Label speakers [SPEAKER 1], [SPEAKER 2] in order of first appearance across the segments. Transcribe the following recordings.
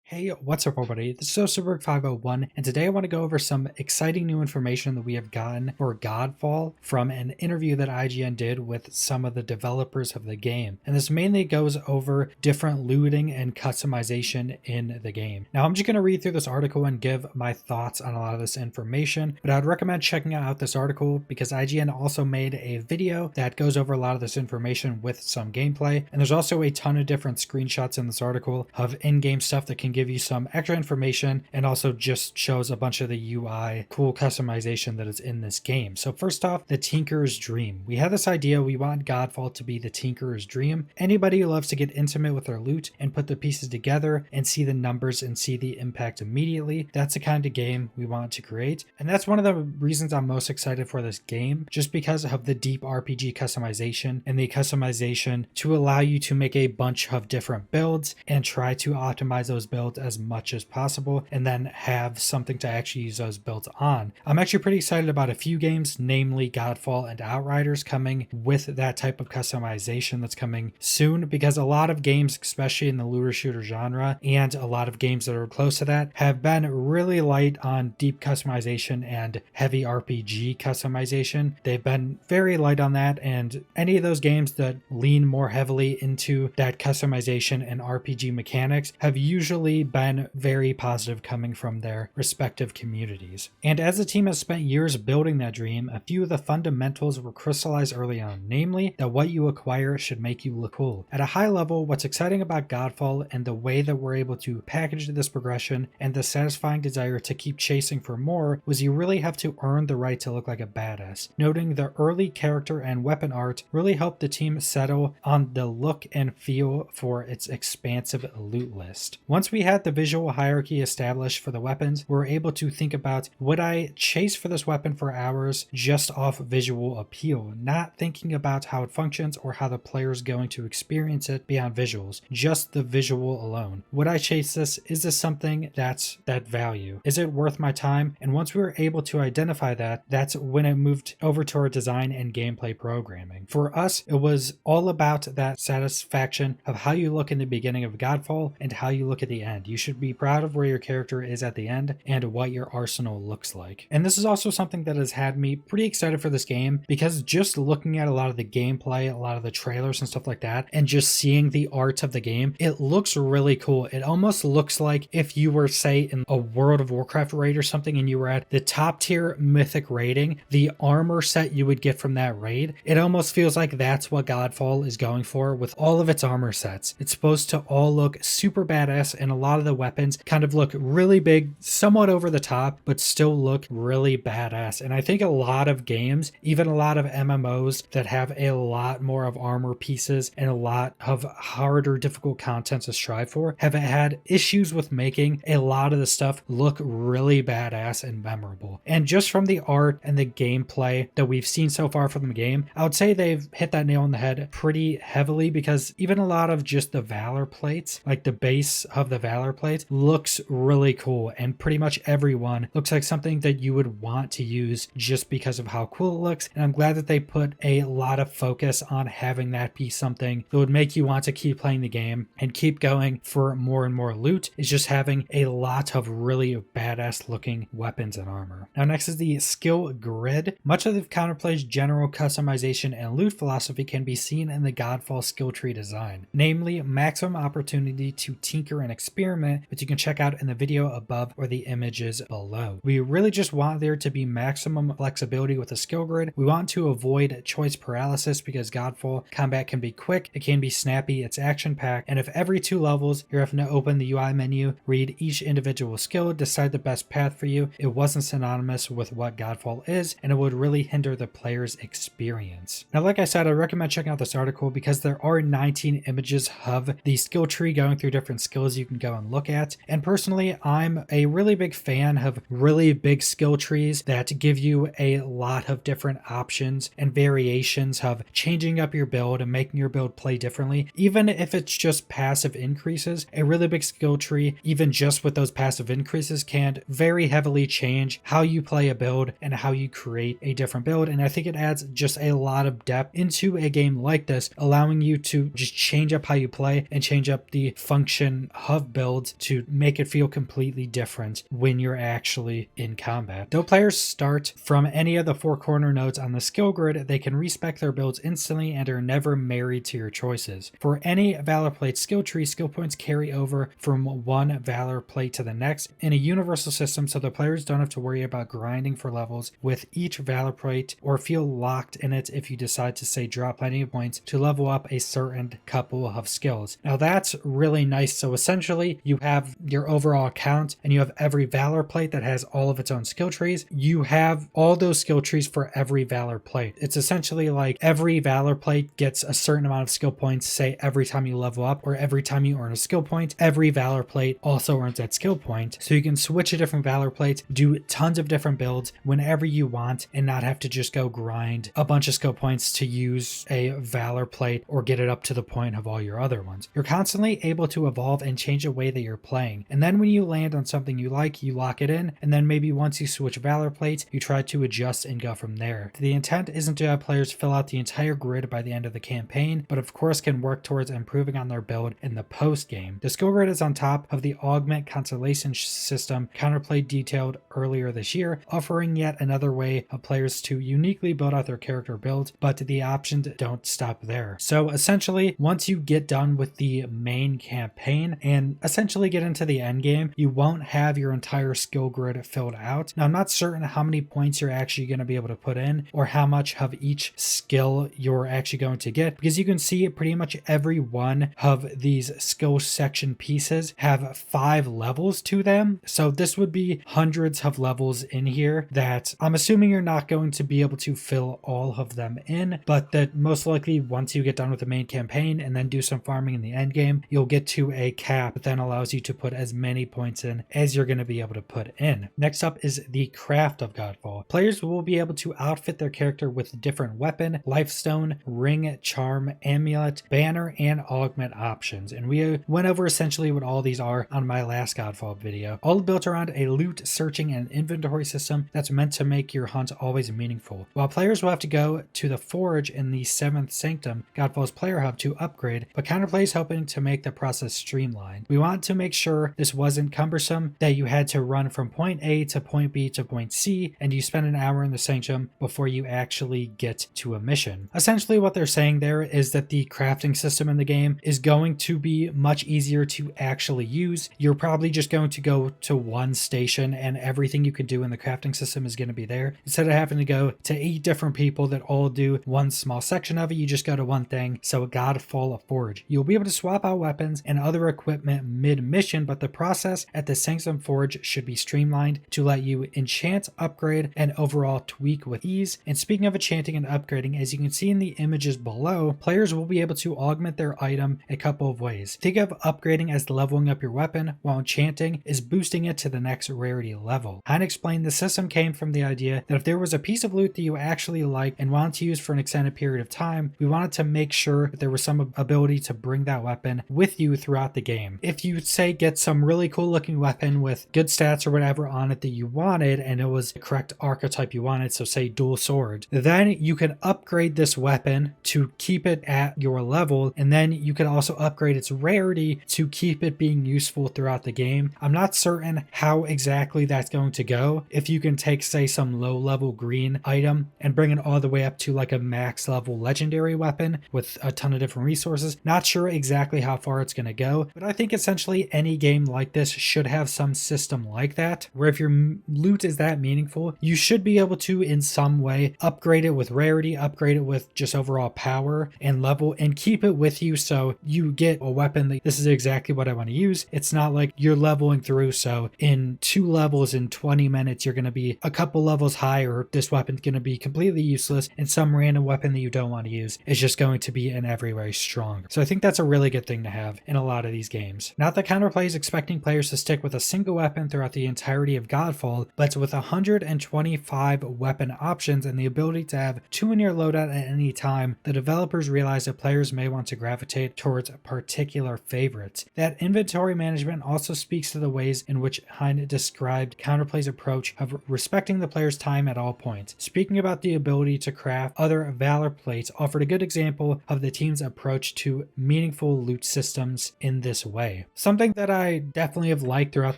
[SPEAKER 1] Hey, what's up everybody? This is Superberg501, and today I want to go over some exciting new information that we have gotten for Godfall from an interview that IGN did with some of the developers of the game. And this mainly goes over different looting and customization in the game. Now I'm just going to read through this article and give my thoughts on a lot of this information, but I'd recommend checking out this article because IGN also made a video that goes over a lot of this information with some gameplay. And there's also a ton of different screenshots in this article of in-game stuff that can give you some extra information and also just shows a bunch of the UI cool customization that is in this game. So first off, the Tinker's Dream. We had this idea, we want Godfall to be the Tinker's Dream. Anybody who loves to get intimate with their loot and put the pieces together and see the numbers and see the impact immediately, that's the kind of game we want to create. And that's one of the reasons I'm most excited for this game, just because of the deep RPG customization and the customization to allow you to make a bunch of different builds and try to optimize those builds as much as possible and then have something to actually use those builds on. I'm actually pretty excited about a few games, namely Godfall and Outriders, coming with that type of customization that's coming soon, because a lot of games, especially in the looter shooter genre and a lot of games that are close to that, have been really light on deep customization and heavy RPG customization. They've been very light on that, and any of those games that lean more heavily into that customization and RPG mechanics have usually been very positive coming from their respective communities. And as the team has spent years building that dream, a few of the fundamentals were crystallized early on, namely that what you acquire should make you look cool. At a high level, what's exciting about Godfall and the way that we're able to package this progression and the satisfying desire to keep chasing for more was you really have to earn the right to look like a badass. Noting the early character and weapon art really helped the team settle on the look and feel for its expansive loot list. Once we had the visual hierarchy established for the weapons, we were able to think about, would I chase for this weapon for hours just off visual appeal, not thinking about how it functions or how the player is going to experience it beyond visuals, just the visual alone. Would I chase this? Is this something that's that value? Is it worth my time? And once we were able to identify that, that's when it moved over to our design and gameplay programming. For us, it was all about that satisfaction of how you look in the beginning of Godfall and how you look at the end. You should be proud of where your character is at the end and what your arsenal looks like. And this is also something that has had me pretty excited for this game, because just looking at a lot of the gameplay, a lot of the trailers and stuff like that, and just seeing the art of the game, it looks really cool. It almost looks like if you were, say, in a World of Warcraft raid or something and you were at the top tier mythic rating, the armor set you would get from that raid, it almost feels like that's what Godfall is going for with all of its armor sets. It's supposed to all look super badass, and a lot of the weapons kind of look really big, somewhat over the top, but still look really badass. And I think a lot of games, even a lot of MMOs that have a lot more of armor pieces and a lot of harder, difficult content to strive for, have had issues with making a lot of the stuff look really badass and memorable. And just from the art and the gameplay that we've seen so far from the game, I would say they've hit that nail on the head pretty heavily, because even a lot of just the Valor plates, like the base of the Valor plate, looks really cool, and pretty much everyone looks like something that you would want to use just because of how cool it looks. And I'm glad that they put a lot of focus on having that be something that would make you want to keep playing the game and keep going for more and more loot, is just having a lot of really badass looking weapons and armor. Now next is the skill grid. Much of the counterplay's general customization and loot philosophy can be seen in the Godfall skill tree design, namely maximum opportunity to tinker and experiment, which you can check out in the video above or the images below. We really just want there to be maximum flexibility with the skill grid. We want to avoid choice paralysis, because Godfall combat can be quick, it can be snappy, it's action packed, and if every 2 levels you're having to open the UI menu, read each individual skill, decide the best path for you, it wasn't synonymous with what Godfall is, and it would really hinder the player's experience. Now like I said, I recommend checking out this article because there are 19 images of the skill tree going through different skills you can go and look at. And personally, I'm a really big fan of really big skill trees that give you a lot of different options and variations of changing up your build and making your build play differently. Even if it's just passive increases, a really big skill tree, even just with those passive increases, can very heavily change how you play a build and how you create a different build. And I think it adds just a lot of depth into a game like this, allowing you to just change up how you play and change up the function of builds to make it feel completely different when you're actually in combat. Though players start from any of the 4 corner nodes on the skill grid, they can respec their builds instantly and are never married to your choices. For any Valorplate skill tree, skill points carry over from one Valorplate to the next in a universal system, so the players don't have to worry about grinding for levels with each Valorplate or feel locked in it if you decide to, say, drop plenty of points to level up a certain couple of skills. Now that's really nice. So essentially you have your overall count and you have every Valor plate that has all of its own skill trees. You have all those skill trees for every Valor plate. It's essentially like every Valor plate gets a certain amount of skill points, say every time you level up or every time you earn a skill point. Every Valor plate also earns that skill point. So you can switch to different Valor plates, do tons of different builds whenever you want and not have to just go grind a bunch of skill points to use a Valor plate or get it up to the point of all your other ones. You're constantly able to evolve and change the way that you're playing. And then when you land on something you like, you lock it in. And then maybe once you switch Valor plates, you try to adjust and go from there. The intent isn't to have players fill out the entire grid by the end of the campaign, but of course can work towards improving on their build in the post game. The skill grid is on top of the Augment Constellation system counterplay detailed earlier this year, offering yet another way of players to uniquely build out their character builds, but the options don't stop there. So essentially, once you get done with the main campaign and essentially get into the end game, you won't have your entire skill grid filled out. Now, I'm not certain how many points you're actually going to be able to put in or how much of each skill you're actually going to get, because you can see pretty much every one of these skill section pieces have 5 levels to them. So this would be hundreds of levels in here that I'm assuming you're not going to be able to fill all of them in, but that most likely once you get done with the main campaign and then do some farming in the end game, you'll get to a cap that then allows you to put as many points in as you're going to be able to put in. Next up is the craft of Godfall. Players will be able to outfit their character with different weapon, lifestone, ring, charm, amulet, banner, and augment options. And we went over essentially what all these are on my last Godfall video. All built around a loot searching and inventory system that's meant to make your hunt always meaningful. While players will have to go to the forge in the 7th sanctum, Godfall's player hub, to upgrade, but counterplay is hoping to make the process streamlined. We want to make sure this wasn't cumbersome, that you had to run from point A to point B to point C, and you spend an hour in the sanctum before you actually get to a mission. Essentially what they're saying there is that the crafting system in the game is going to be much easier to actually use. You're probably just going to go to one station and everything you can do in the crafting system is going to be there. Instead of having to go to 8 different people that all do one small section of it, you just go to one thing. So Godfall a Forge. You'll be able to swap out weapons and other equipment mid-mission, but the process at the Sanctum Forge should be streamlined to let you enchant, upgrade, and overall tweak with ease. And speaking of enchanting and upgrading, as you can see in the images below, players will be able to augment their item a couple of ways. Think of upgrading as leveling up your weapon, while enchanting is boosting it to the next rarity level. Hein explained the system came from the idea that if there was a piece of loot that you actually like and wanted to use for an extended period of time, we wanted to make sure that there was some ability to bring that weapon with you throughout the game. If you, say, get some really cool looking weapon with good stats or whatever on it that you wanted and it was the correct archetype you wanted, so say dual sword, then you can upgrade this weapon to keep it at your level, and then you can also upgrade its rarity to keep it being useful throughout the game. I'm not certain how exactly that's going to go. If you can take, say, some low level green item and bring it all the way up to like a max level legendary weapon with a ton of different resources. Not sure exactly how far it's going to go, but I think essentially any game like this should have some system like that, where if your loot is that meaningful, you should be able to in some way upgrade it with rarity, upgrade it with just overall power and level, and keep it with you so you get a weapon that this is exactly what I want to use. It's not like you're leveling through, so in 2 levels in 20 minutes you're going to be a couple levels higher, this weapon's going to be completely useless, and some random weapon that you don't want to use is just going to be in every way strong. So I think that's a really good thing to have in a lot of these games. Not that counterplay is expecting players to stick with a single weapon throughout the entirety of Godfall, but with 125 weapon options and the ability to have 2 in your loadout at any time, the developers realize that players may want to gravitate towards particular favorites. That inventory management also speaks to the ways in which Hein described counterplay's approach of respecting the player's time at all points. Speaking about the ability to craft other Valor plates offered a good example of the team's approach to meaningful loot systems in this way. Something that I definitely have liked throughout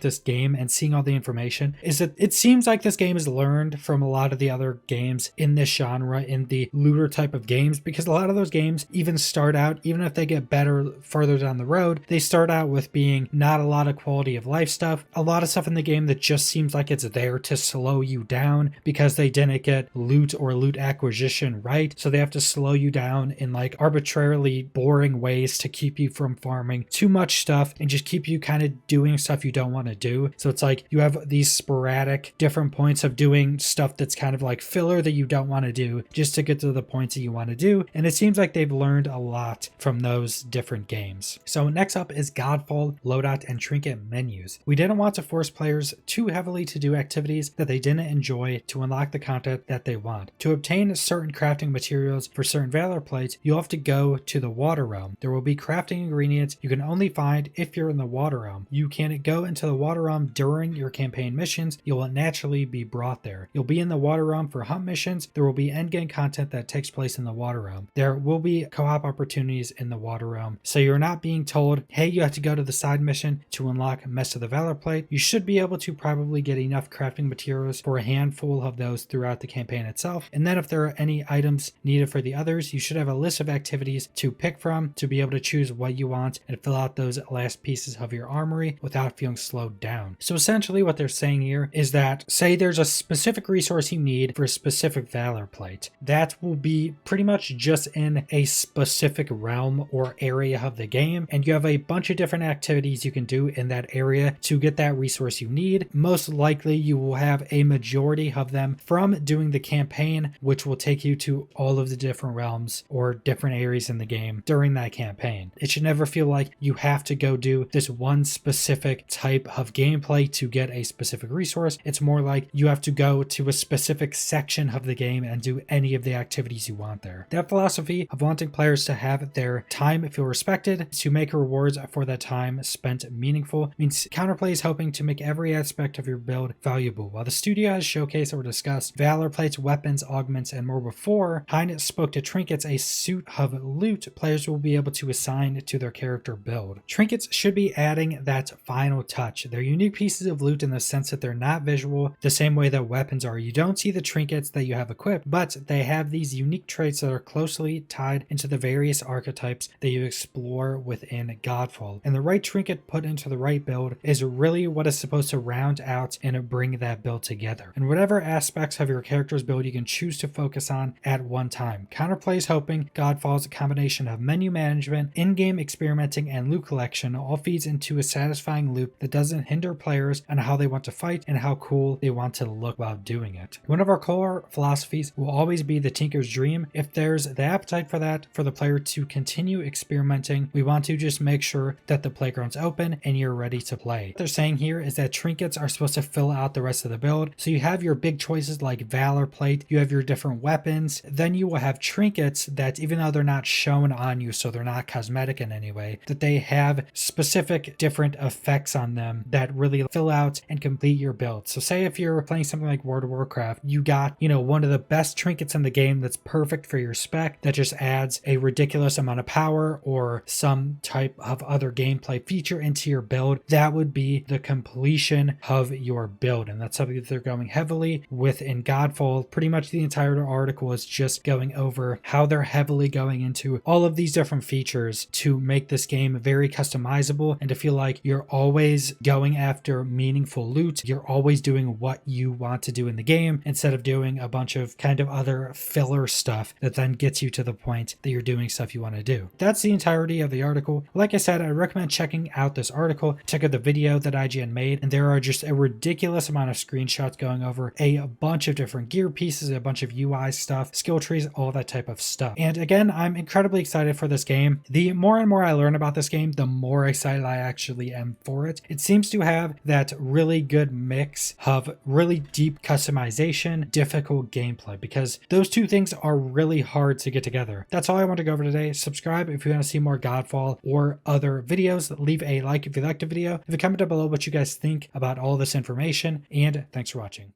[SPEAKER 1] this game and seeing all the information is that it seems like this game has learned from a lot of the other games in this genre, in the looter type of games, because a lot of those games even start out, even if they get better further down the road, they start out with being not a lot of quality of life stuff, a lot of stuff in the game that just seems like it's there to slow you down because they didn't get loot or loot acquisition right, so they have to slow you down in like arbitrarily boring ways to keep you from farming too much stuff and just keep you kind of doing stuff you don't want to do. So it's like you have these sporadic different points of doing stuff that's kind of like filler that you don't want to do just to get to the points that you want to do, and it seems like they've learned a lot from those different games. So next up is Godfall loadout and trinket menus. We didn't want to force players too heavily to do activities that they didn't enjoy to unlock the content that they want. To obtain certain crafting materials for certain Valorplates, you'll have to go to the water realm. There will be crafting ingredients you can only find if you're in the water realm. You can go into the water realm during your campaign missions. You will naturally be brought there. You'll be in the water realm for hunt missions. There will be endgame content that takes place in the water realm. There will be co-op opportunities in the water realm. So you're not being told, hey, you have to go to the side mission to unlock Mesa the Valorplate. You should be able to probably get enough crafting materials for a handful of those throughout the campaign itself. And then if there are any items needed for the others, you should have a list of activities to pick from to be able to choose what you want and fill out those last pieces of your armory without feeling slowed down. So essentially what they're saying here is that, say there's a specific resource you need for a specific Valorplate, that will be pretty much just in a specific realm or area of the game, and you have a bunch of different activities you can do in that area to get that resource you need. Most likely you will have a majority of them from doing the campaign, which will take you to all of the different realms or different areas in the game during that campaign. It should never feel like you have to go do this one specific type of gameplay to get a specific resource. It's more like you have to go to a specific section of the game and do any of the activities you want there. That philosophy of wanting players to have their time feel respected, to make rewards for that time spent meaningful, means Counterplay is hoping to make every aspect of your build valuable. While the studio has showcased or discussed Valorplates, weapons, augments, and more before, Hein spoke to Trinkets, a suit of loot players will be able to assign to their character build. Trinkets should be adding that final touch. They're unique pieces of loot in the sense that they're not visual the same way that weapons are. You don't see the trinkets that you have equipped, but they have these unique traits that are closely tied into the various archetypes that you explore within Godfall. And the right trinket put into the right build is really what is supposed to round out and bring that build together. And whatever aspects of your character's build you can choose to focus on at one time. Counterplay is hoping Godfall's combination of menu management, in-game experimenting, and loot collection all feeds into a satisfying loop that doesn't hinder players on how they want to fight and how cool they want to look while doing it. One of our core philosophies will always be the Tinker's Dream. If there's the appetite for that, for the player to continue experimenting, we want to just make sure that the playground's open and you're ready to play. What they're saying here is that trinkets are supposed to fill out the rest of the build. So you have your big choices like Valorplate, you have your different weapons, then you will have trinkets that, even though they're not shown on you, so they're not cosmetic in any way, that they have specific different effects on them that really fill out and complete your build. So say if you're playing something like World of Warcraft, you got, one of the best trinkets in the game that's perfect for your spec, that just adds a ridiculous amount of power or some type of other gameplay feature into your build. That would be the completion of your build, and that's something that they're going heavily with in Godfall. Pretty much the entire article is just going over how they're heavily going into all of these different features to make this game very customizable and to feel like you're always going after meaningful loot. You're always doing what you want to do in the game instead of doing a bunch of kind of other filler stuff that then gets you to the point that you're doing stuff you want to do. That's the entirety of the article. Like I said, I recommend checking out this article, check out the video that IGN made, and there are just a ridiculous amount of screenshots going over a bunch of different gear pieces, a bunch of UI stuff, skill trees, all that type of stuff. And again, I'm incredibly excited for this game. The more and more I learn about this game, the more excited I actually am for it. It seems to have that really good mix of really deep customization, difficult gameplay, because those two things are really hard to get together. That's all I want to go over today. Subscribe if you want to see more Godfall or other videos. Leave a like if you liked the video. Leave a comment down below what you guys think about all this information, and thanks for watching.